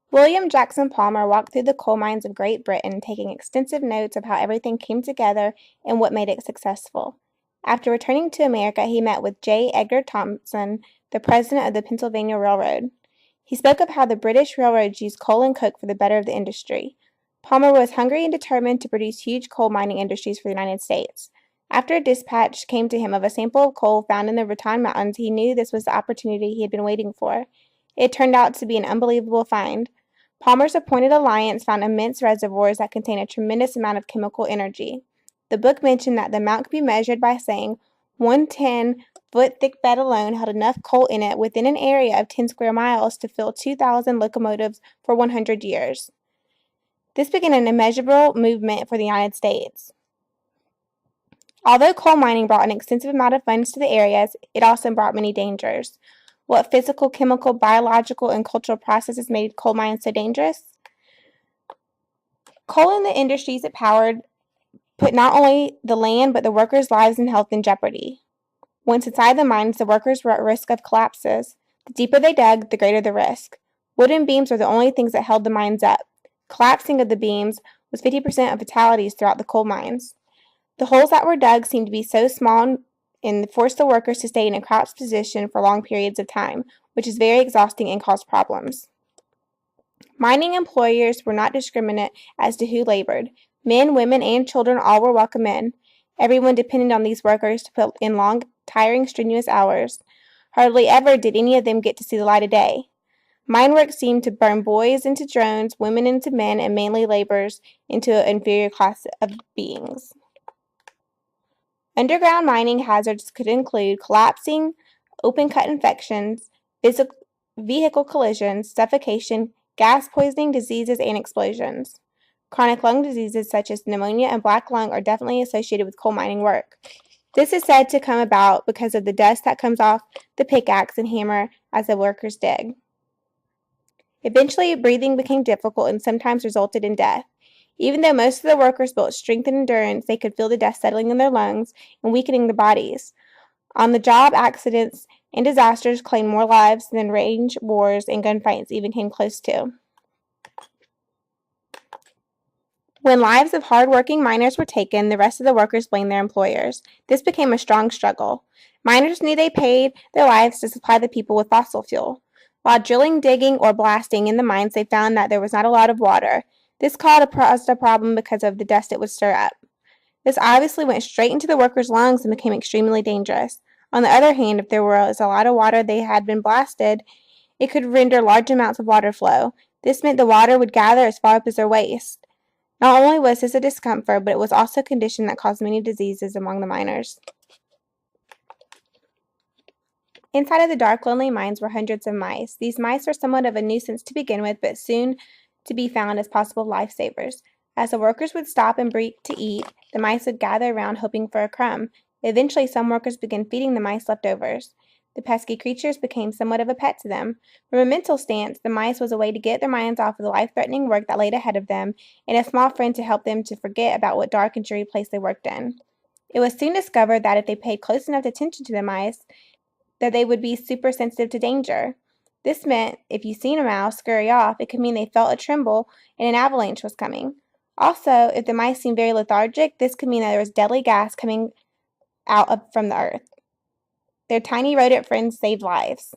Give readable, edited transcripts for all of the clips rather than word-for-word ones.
William Jackson Palmer walked through the coal mines of Great Britain, taking extensive notes of how everything came together and what made it successful. After returning to America, he met with J. Edgar Thomson, the president of the Pennsylvania Railroad. He spoke of how the British railroads used coal and coke for the better of the industry. Palmer was hungry and determined to produce huge coal mining industries for the United States. After a dispatch came to him of a sample of coal found in the Raton Mountains, he knew this was the opportunity he had been waiting for. It turned out to be an unbelievable find. Palmer's appointed alliance found immense reservoirs that contained a tremendous amount of chemical energy. The book mentioned that the amount could be measured by saying one 10-foot thick bed alone held enough coal in it within an area of 10 square miles to fill 2,000 locomotives for 100 years. This began an immeasurable movement for the United States. Although coal mining brought an extensive amount of funds to the areas, it also brought many dangers. What physical, chemical, biological, and cultural processes made coal mines so dangerous? Coal and the industries it powered put not only the land but the workers' lives and health in jeopardy. Once inside the mines, the workers were at risk of collapses. The deeper they dug, the greater the risk. Wooden beams were the only things that held the mines up. Collapsing of the beams was 50% of fatalities throughout the coal mines. The holes that were dug seemed to be so small and forced the workers to stay in a crouched position for long periods of time, which is very exhausting and caused problems. Mining employers were not discriminate as to who labored. Men, women, and children all were welcome in. Everyone depended on these workers to put in long, tiring, strenuous hours. Hardly ever did any of them get to see the light of day. Mine work seemed to burn boys into drones, women into men, and mainly laborers into an inferior class of beings. Underground mining hazards could include collapsing, open-cut infections, vehicle collisions, suffocation, gas poisoning, diseases, and explosions. Chronic lung diseases such as pneumonia and black lung are definitely associated with coal mining work. This is said to come about because of the dust that comes off the pickaxe and hammer as the workers dig. Eventually, breathing became difficult and sometimes resulted in death. Even though most of the workers built strength and endurance, they could feel the dust settling in their lungs and weakening their bodies. On-the-job accidents and disasters claimed more lives than range wars and gunfights even came close to. When lives of hard-working miners were taken, the rest of the workers blamed their employers. This became a strong struggle. Miners knew they paid their lives to supply the people with fossil fuel. While drilling, digging, or blasting in the mines, they found that there was not a lot of water. This caused a problem because of the dust it would stir up. This obviously went straight into the workers' lungs and became extremely dangerous. On the other hand, if there was a lot of water they had been blasted, it could render large amounts of water flow. This meant the water would gather as far up as their waist. Not only was this a discomfort, but it was also a condition that caused many diseases among the miners. Inside of the dark, lonely mines were hundreds of mice. These mice were somewhat of a nuisance to begin with, but soon to be found as possible lifesavers. As the workers would stop and break to eat, the mice would gather around hoping for a crumb. Eventually, some workers began feeding the mice leftovers. The pesky creatures became somewhat of a pet to them. From a mental stance, the mice was a way to get their minds off of the life-threatening work that laid ahead of them, and a small friend to help them to forget about what dark and dreary place they worked in. It was soon discovered that if they paid close enough attention to the mice, that they would be super sensitive to danger. This meant if you seen a mouse scurry off, it could mean they felt a tremble and an avalanche was coming. Also, if the mice seemed very lethargic, this could mean that there was deadly gas coming out from the earth. Their tiny rodent friends saved lives.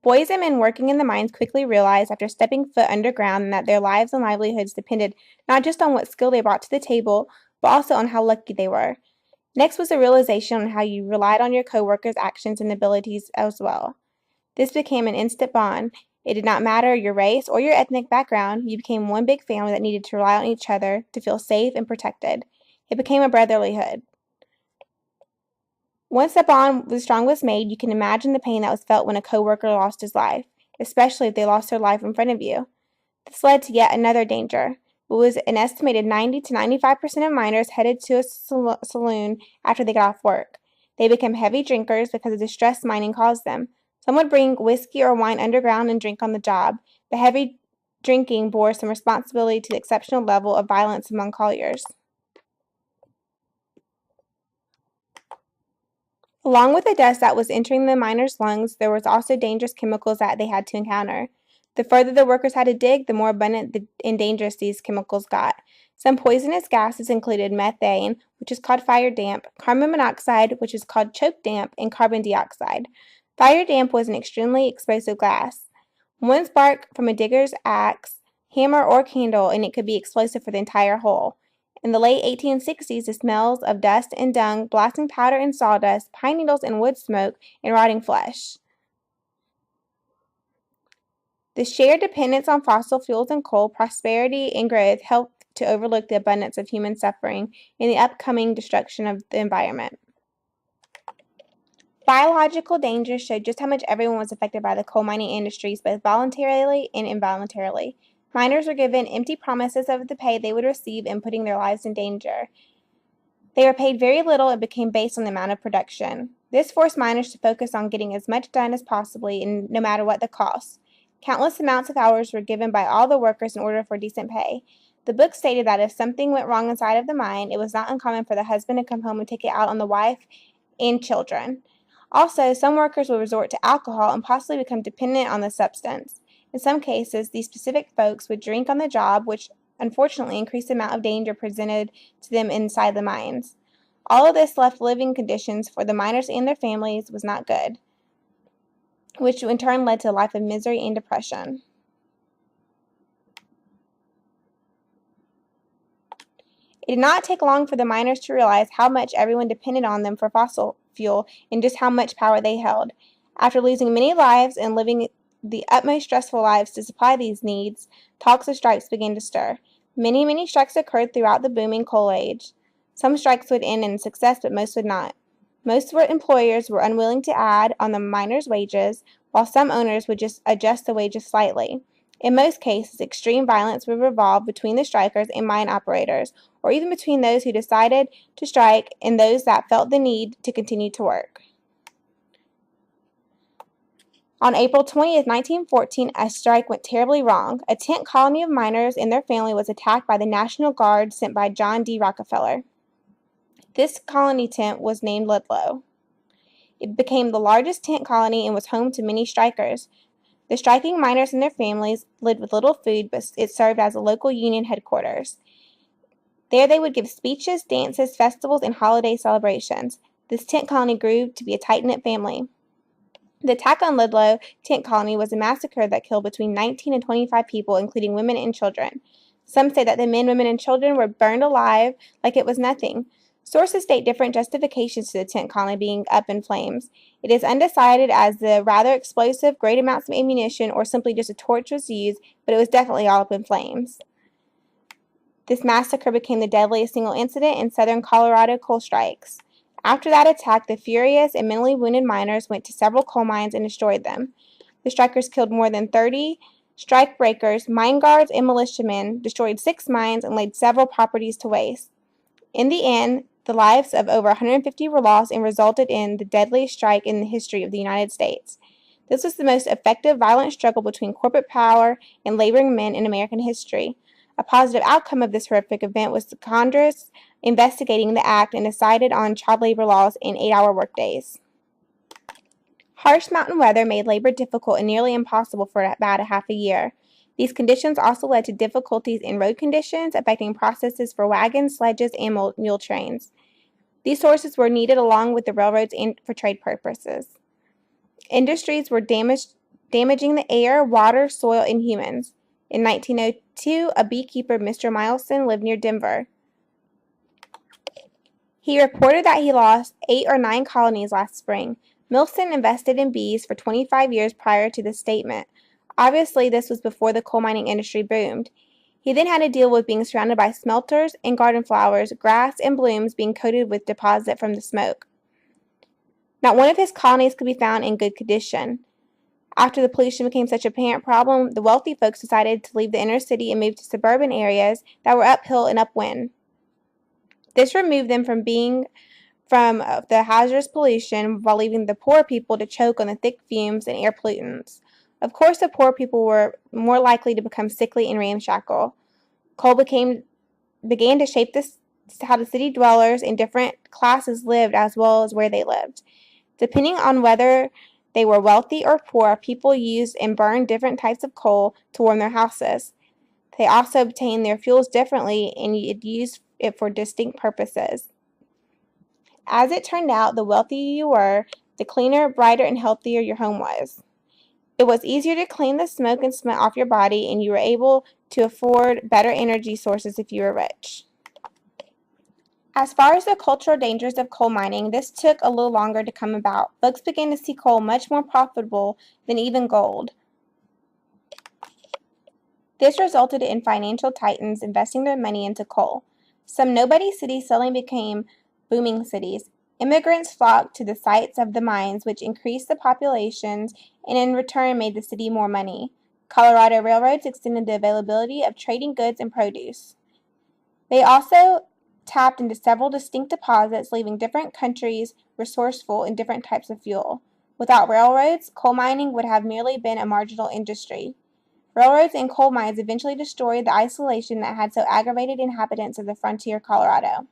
Boys and men working in the mines quickly realized after stepping foot underground that their lives and livelihoods depended not just on what skill they brought to the table, but also on how lucky they were. Next was the realization on how you relied on your coworkers' actions and abilities as well. This became an instant bond. It did not matter your race or your ethnic background. You became one big family that needed to rely on each other to feel safe and protected. It became a brotherlyhood. Once that bond was made, you can imagine the pain that was felt when a coworker lost his life, especially if they lost their life in front of you. This led to yet another danger. It was an estimated 90 to 95% of miners headed to a saloon after they got off work. They became heavy drinkers because of the stress mining caused them. Some would bring whiskey or wine underground and drink on the job. The heavy drinking bore some responsibility to the exceptional level of violence among colliers. Along with the dust that was entering the miners' lungs, there was also dangerous chemicals that they had to encounter. The further the workers had to dig, the more abundant and dangerous these chemicals got. Some poisonous gases included methane, which is called fire damp, carbon monoxide, which is called choke damp, and carbon dioxide. Fire damp was an extremely explosive gas. One spark from a digger's axe, hammer, or candle, and it could be explosive for the entire hole. In the late 1860s, the smells of dust and dung, blasting powder and sawdust, pine needles and wood smoke, and rotting flesh. The shared dependence on fossil fuels and coal, prosperity, and growth helped to overlook the abundance of human suffering and the upcoming destruction of the environment. Biological dangers showed just how much everyone was affected by the coal mining industries, both voluntarily and involuntarily. Miners were given empty promises of the pay they would receive and putting their lives in danger. They were paid very little and became based on the amount of production. This forced miners to focus on getting as much done as possible, and no matter what the cost. Countless amounts of hours were given by all the workers in order for decent pay. The book stated that if something went wrong inside of the mine, it was not uncommon for the husband to come home and take it out on the wife and children. Also, some workers would resort to alcohol and possibly become dependent on the substance. In some cases, these specific folks would drink on the job, which unfortunately increased the amount of danger presented to them inside the mines. All of this left living conditions for the miners and their families was not good, which in turn led to a life of misery and depression. It did not take long for the miners to realize how much everyone depended on them for fossil fuel and just how much power they held. After losing many lives and living the utmost stressful lives to supply these needs, talks of strikes began to stir. Many strikes occurred throughout the booming coal age. Some strikes would end in success, but most would not. Most employers were unwilling to add on the miners' wages, while some owners would just adjust the wages slightly. In most cases, extreme violence would revolve between the strikers and mine operators, or even between those who decided to strike and those that felt the need to continue to work. On April 20th, 1914, a strike went terribly wrong. A tent colony of miners and their family was attacked by the National Guard sent by John D. Rockefeller. This colony tent was named Ludlow. It became the largest tent colony and was home to many strikers. The striking miners and their families lived with little food, but it served as a local union headquarters. There they would give speeches, dances, festivals, and holiday celebrations. This tent colony grew to be a tight-knit family. The attack on Ludlow tent colony was a massacre that killed between 19 and 25 people, including women and children. Some say that the men, women, and children were burned alive like it was nothing. Sources state different justifications to the tent colony being up in flames. It is undecided as the rather explosive, great amounts of ammunition, or simply just a torch was used, but it was definitely all up in flames. This massacre became the deadliest single incident in southern Colorado coal strikes. After that attack, the furious and mentally wounded miners went to several coal mines and destroyed them. The strikers killed more than 30 strike breakers, mine guards, and militiamen, destroyed 6 mines, and laid several properties to waste. In the end, the lives of over 150 were lost and resulted in the deadliest strike in the history of the United States. This was the most effective violent struggle between corporate power and laboring men in American history. A positive outcome of this horrific event was the Congress investigating the act and decided on child labor laws and 8-hour workdays. Harsh mountain weather made labor difficult and nearly impossible for about a half a year. These conditions also led to difficulties in road conditions, affecting processes for wagons, sledges, and mule trains. These sources were needed along with the railroads and for trade purposes. Industries were damaging the air, water, soil, and humans. In 1902, a beekeeper, Mr. Milson, lived near Denver. He reported that he lost 8 or 9 colonies last spring. Milson invested in bees for 25 years prior to this statement. Obviously, this was before the coal mining industry boomed. He then had to deal with being surrounded by smelters and garden flowers, grass, and blooms being coated with deposit from the smoke. Not one of his colonies could be found in good condition. After the pollution became such a apparent problem, the wealthy folks decided to leave the inner city and move to suburban areas that were uphill and upwind. This removed them from the hazardous pollution while leaving the poor people to choke on the thick fumes and air pollutants. Of course, the poor people were more likely to become sickly and ramshackle. Coal began to shape how the city dwellers in different classes lived as well as where they lived. Depending on whether they were wealthy or poor, people used and burned different types of coal to warm their houses. They also obtained their fuels differently and used it for distinct purposes. As it turned out, the wealthier you were, the cleaner, brighter, and healthier your home was. It was easier to clean the smoke and smut off your body, and you were able to afford better energy sources if you were rich. As far as the cultural dangers of coal mining, this took a little longer to come about. Folks began to see coal much more profitable than even gold. This resulted in financial titans investing their money into coal. Some nobody cities suddenly became booming cities. Immigrants flocked to the sites of the mines, which increased the populations and in return made the city more money. Colorado railroads extended the availability of trading goods and produce. They also tapped into several distinct deposits, leaving different countries resourceful in different types of fuel. Without railroads, coal mining would have merely been a marginal industry. Railroads and coal mines eventually destroyed the isolation that had so aggravated inhabitants of the frontier Colorado.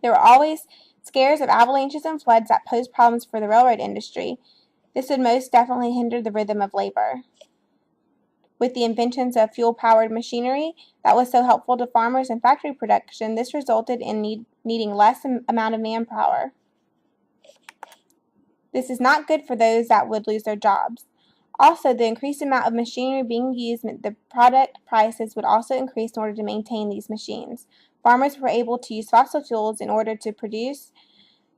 There were always scares of avalanches and floods that posed problems for the railroad industry. This would most definitely hinder the rhythm of labor. With the inventions of fuel-powered machinery that was so helpful to farmers and factory production, this resulted in needing less amount of manpower. This is not good for those that would lose their jobs. Also, the increased amount of machinery being used meant the product prices would also increase in order to maintain these machines. Farmers were able to use fossil fuels in order to produce,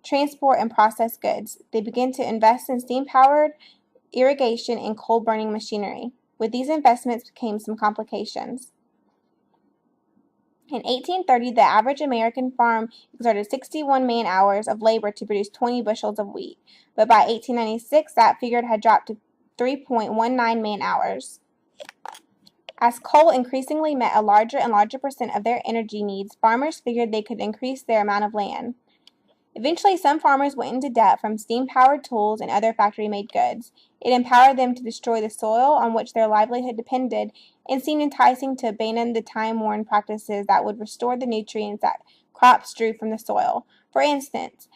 transport, and process goods. They began to invest in steam-powered irrigation and coal-burning machinery. With these investments came some complications. In 1830, the average American farm exerted 61 man-hours of labor to produce 20 bushels of wheat, but by 1896, that figure had dropped to 3.19 man-hours. As coal increasingly met a larger and larger percent of their energy needs, farmers figured they could increase their amount of land. Eventually, some farmers went into debt from steam-powered tools and other factory-made goods. It empowered them to destroy the soil on which their livelihood depended and seemed enticing to abandon the time-worn practices that would restore the nutrients that crops drew from the soil. For instance,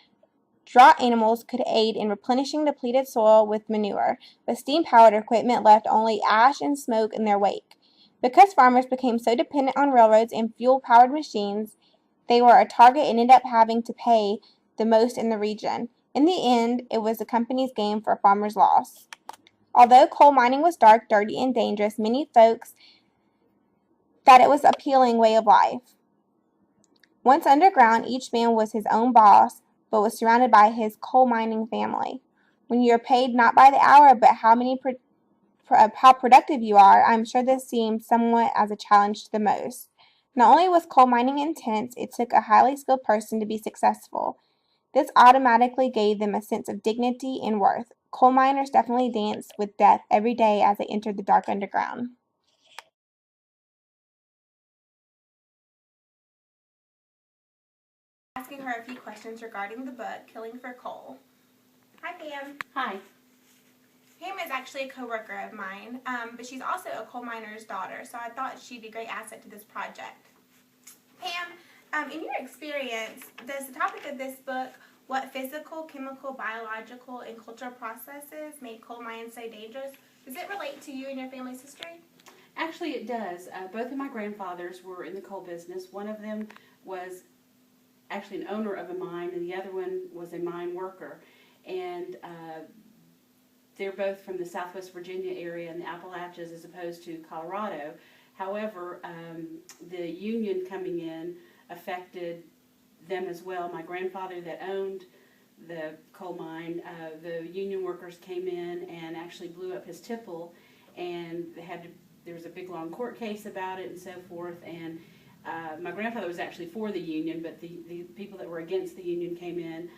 draught animals could aid in replenishing depleted soil with manure, but steam-powered equipment left only ash and smoke in their wake. Because farmers became so dependent on railroads and fuel-powered machines, they were a target and ended up having to pay the most in the region. In the end, it was the company's gain for a farmer's loss. Although coal mining was dark, dirty, and dangerous, many folks thought it was an appealing way of life. Once underground, each man was his own boss, but was surrounded by his coal mining family. When you are paid not by the hour, but how productive you are, I'm sure this seemed somewhat as a challenge to the most. Not only was coal mining intense, it took a highly skilled person to be successful. This automatically gave them a sense of dignity and worth. Coal miners definitely danced with death every day as they entered the dark underground. Asking her a few questions regarding the book, Killing for Coal. Hi, Pam. Hi. Pam is actually a coworker of mine, but she's also a coal miner's daughter, so I thought she'd be a great asset to this project. Pam, in your experience, does the topic of this book, what physical, chemical, biological, and cultural processes made coal mines so dangerous, does it relate to you and your family's history? Actually, it does. Both of my grandfathers were in the coal business. One of them was actually an owner of a mine, and the other one was a mine worker. And they're both from the Southwest Virginia area and the Appalachians as opposed to Colorado. However, the union coming in affected them as well. My grandfather that owned the coal mine, the union workers came in and actually blew up his tipple, and there was a big long court case about it and so forth. And my grandfather was actually for the union, but the people that were against the union came in.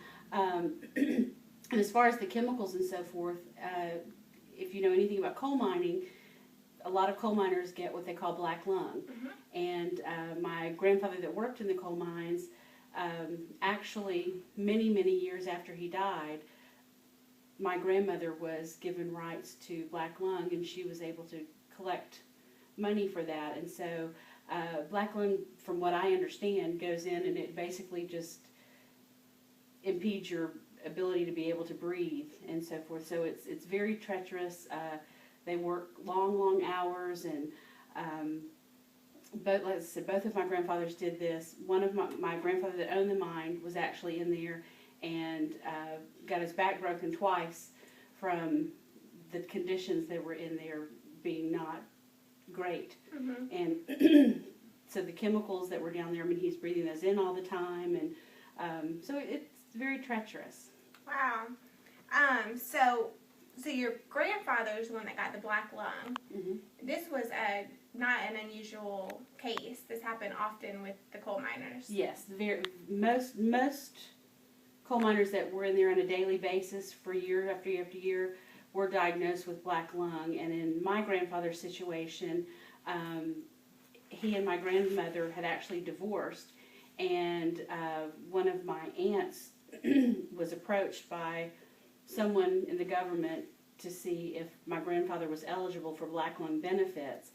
And as far as the chemicals and so forth, if you know anything about coal mining, a lot of coal miners get what they call black lung. Mm-hmm. And my grandfather that worked in the coal mines, actually many, many years after he died, my grandmother was given rights to black lung, and she was able to collect money for that. And so black lung, from what I understand, goes in and it basically just impedes your ability to be able to breathe and so forth. So it's very treacherous. They work long hours, and like I said, both of my grandfathers did this. One of my grandfather that owned the mine was actually in there and got his back broken twice from the conditions that were in there being not great. Mm-hmm. And so the chemicals that were down there, I mean, he's breathing those in all the time, and so it's very treacherous. Wow. So your grandfather is the one that got the black lung. Mm-hmm. This was not an unusual case. This happened often with the coal miners. Yes, most coal miners that were in there on a daily basis for year after year after year were diagnosed with black lung. And in my grandfather's situation, he and my grandmother had actually divorced, and one of my aunts was approached by someone in the government to see if my grandfather was eligible for black lung benefits.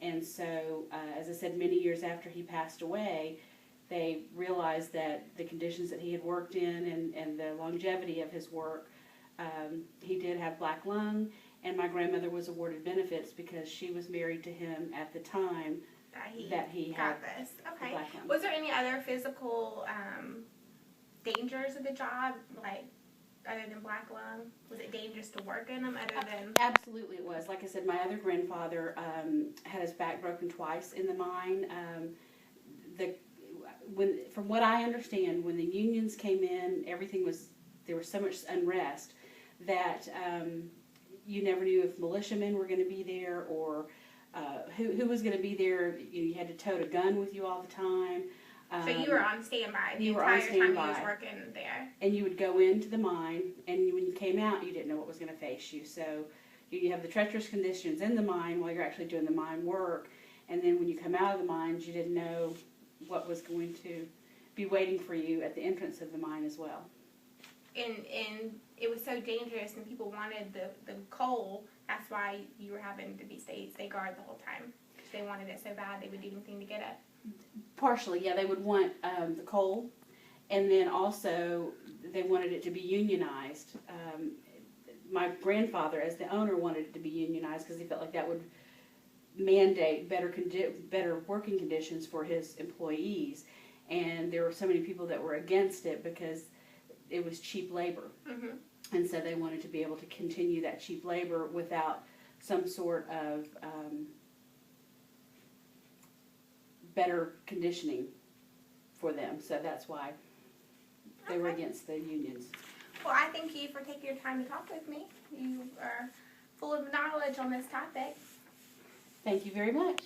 And so, as I said, many years after he passed away, they realized that the conditions that he had worked in and the longevity of his work, he did have black lung, and my grandmother was awarded benefits because she was married to him at the time that he had this. Okay. black lung. Was there any other physical dangers of the job, like other than black lung? Was it dangerous to work in them other than? Absolutely it was. Like I said, my other grandfather had his back broken twice in the mine. From what I understand, when the unions came in, there was so much unrest that you never knew if militiamen were going to be there or who was going to be there. You had to tote a gun with you all the time. So you were on standby the entire time you was working there. And you would go into the mine, and when you came out, you didn't know what was going to face you. So you have the treacherous conditions in the mine while you're actually doing the mine work, and then when you come out of the mines, you didn't know what was going to be waiting for you at the entrance of the mine as well. And it was so dangerous, and people wanted the coal. That's why you were having to stay guard the whole time. They wanted it so bad they would do anything to get it. Partially, yeah, they would want the coal, and then also they wanted it to be unionized. My grandfather, as the owner, wanted it to be unionized because he felt like that would mandate better working conditions for his employees. And there were so many people that were against it because it was cheap labor. Mm-hmm. And so they wanted to be able to continue that cheap labor without some sort of better conditioning for them. So that's why they were against the unions. Well, I thank you for taking your time to talk with me. You are full of knowledge on this topic. Thank you very much.